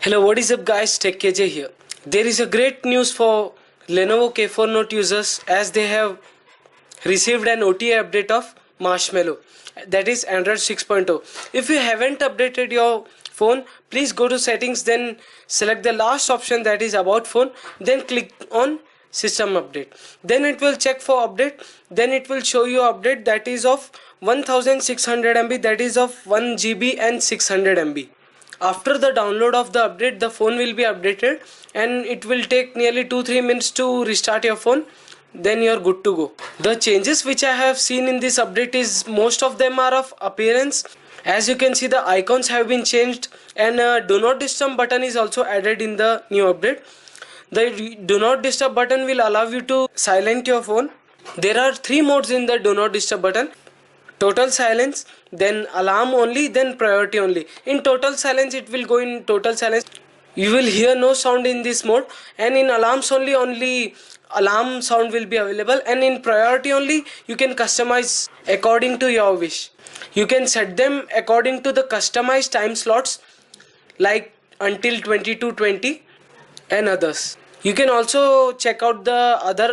Hello, what is up guys, Tech KJ here. There is a great news for Lenovo K4 Note users as they have received an OTA update of Marshmallow, that is Android 6.0. If you haven't updated your phone, please go to settings, then select the last option, that is about phone, then click on system update. Then it will check for update, then it will show you update that is of 1600 MB, that is of 1 GB and 600 MB. After the download of the update, the phone will be updated and it will take nearly 2-3 minutes to restart your phone. Then you're good to go. The changes which I have seen in this update is most of them are of appearance. As you can see, the icons have been changed and do not disturb button is also added in the new update. The do not disturb button will allow you to silent your phone. There are 3 modes in the do not disturb button: total silence, then alarm only, then priority only. In total silence, it will go in total silence. You will hear no sound in this mode, and in alarms only alarm sound will be available, and in priority only you can customize according to your wish. You can set them according to the customized time slots like until 22:20 and others. You can also check out the other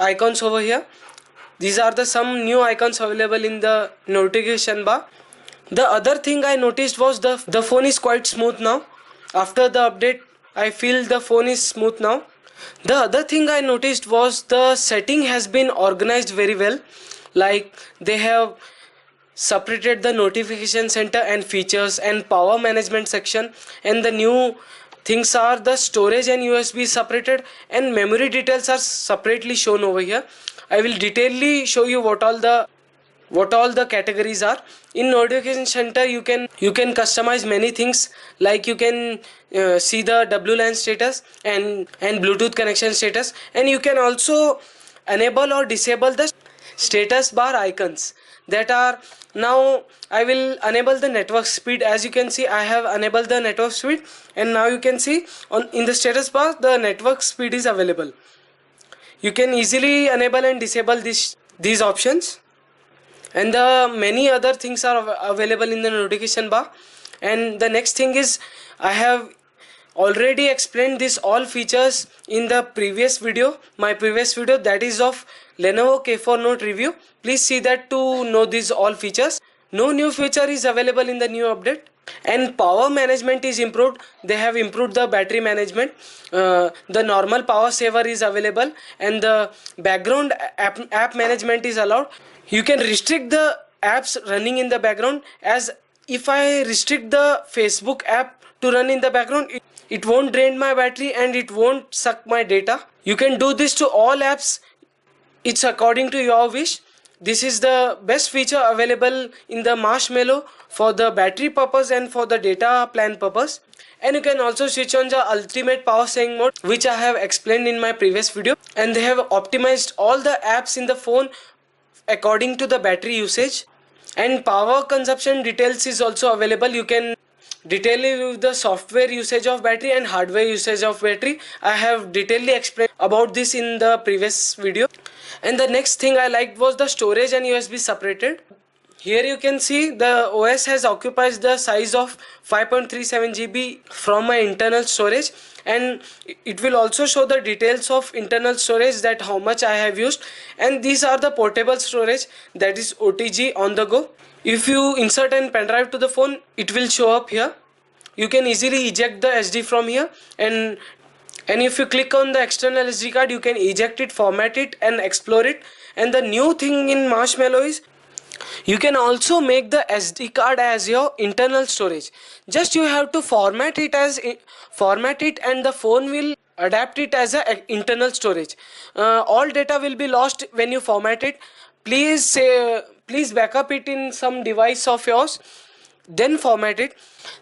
icons over here. These are the some new icons available in the notification bar. The other thing I noticed was the phone is quite smooth now. After the update, I feel the phone is smooth now. The other thing I noticed was the setting has been organized very well. Like they have separated the notification center and features and power management section, and the new things are the storage and USB separated, and memory details are separately shown over here. I will detailedly show you what all the categories are. In notification center, you can customize many things, like you can see the WLAN status and Bluetooth connection status, and you can also enable or disable the status bar icons that are. Now I will enable the network speed. As you can see, I have enabled the network speed, and now you can see in the status bar the network speed is available. You can easily enable and disable these options, and the many other things are available in the notification bar. And the next thing is, I have already explained this all features in the previous video, my previous video, that is of Lenovo K4 Note review. Please see that to know these all features. No new feature is available in the new update, and power management is improved. They have improved the battery management. The normal power saver is available, and the background app management is allowed. You can restrict the apps running in the background, as if I restrict the Facebook app to run in the background, it won't drain my battery and it won't suck my data. You can do this to all apps. It's according to your wish. This is the best feature available in the Marshmallow for the battery purpose and for the data plan purpose. And you can also switch on the ultimate power saving mode, which I have explained in my previous video, and they have optimized all the apps in the phone according to the battery usage. And power consumption details is also available. You can detail the software usage of battery and hardware usage of battery. I have detailedly explained about this in the previous video. And the next thing I liked was the storage and USB separated. Here you can see the OS has occupied the size of 5.37 GB from my internal storage, and it will also show the details of internal storage, that how much I have used. And these are the portable storage, that is OTG, on the go. If you insert a pen drive to the phone, it will show up here. You can easily eject the SD from here, and if you click on the external SD card, you can eject it, format it and explore it. And the new thing in Marshmallow is you can also make the SD card as your internal storage. Just you have to format it and the phone will adapt it as a internal storage. All data will be lost when you format it. Please backup it in some device of yours, then format it.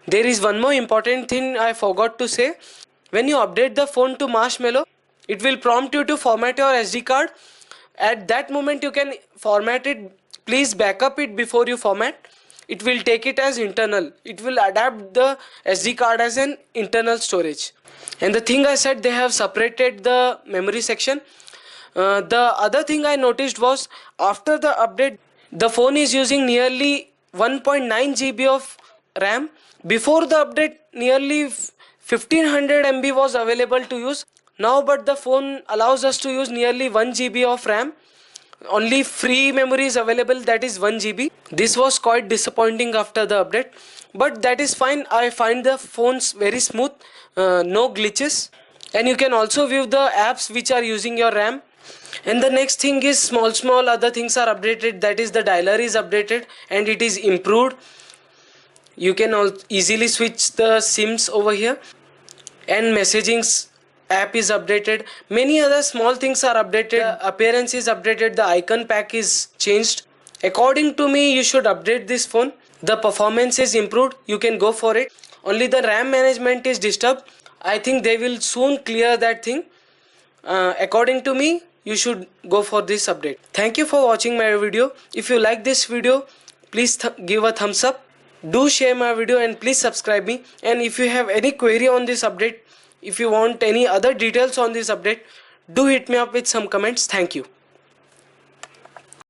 There is one more important thing I forgot to say. When you update the phone to Marshmallow, it will prompt you to format your SD card. At that moment you can format it. Please backup it before you format. It will take it as internal. It will adapt the SD card as an internal storage. And the thing I said, they have separated the memory section. The other thing I noticed was, after the update, the phone is using nearly 1.9 GB of RAM. Before the update, nearly 1500 MB was available to use now, but the phone allows us to use nearly 1 GB of RAM. Only free memory is available, that is 1 GB. This was quite disappointing after the update, but that is fine. I find the phones very smooth, no glitches, and you can also view the apps which are using your RAM. And the next thing is small other things are updated, that is the dialer is updated and it is improved. You can easily switch the SIMs over here, and messaging app is updated. Many other small things are updated. The appearance is updated, the icon pack is changed. According to me, you should update this phone. The performance is improved, you can go for it. Only the RAM management is disturbed. I think they will soon clear that thing. According to me, you should go for this update. Thank you for watching my video. If you like this video, please give a thumbs up. Do share my video and please subscribe me. And if you have any query on this update, if you want any other details on this update, do hit me up with some comments. Thank you.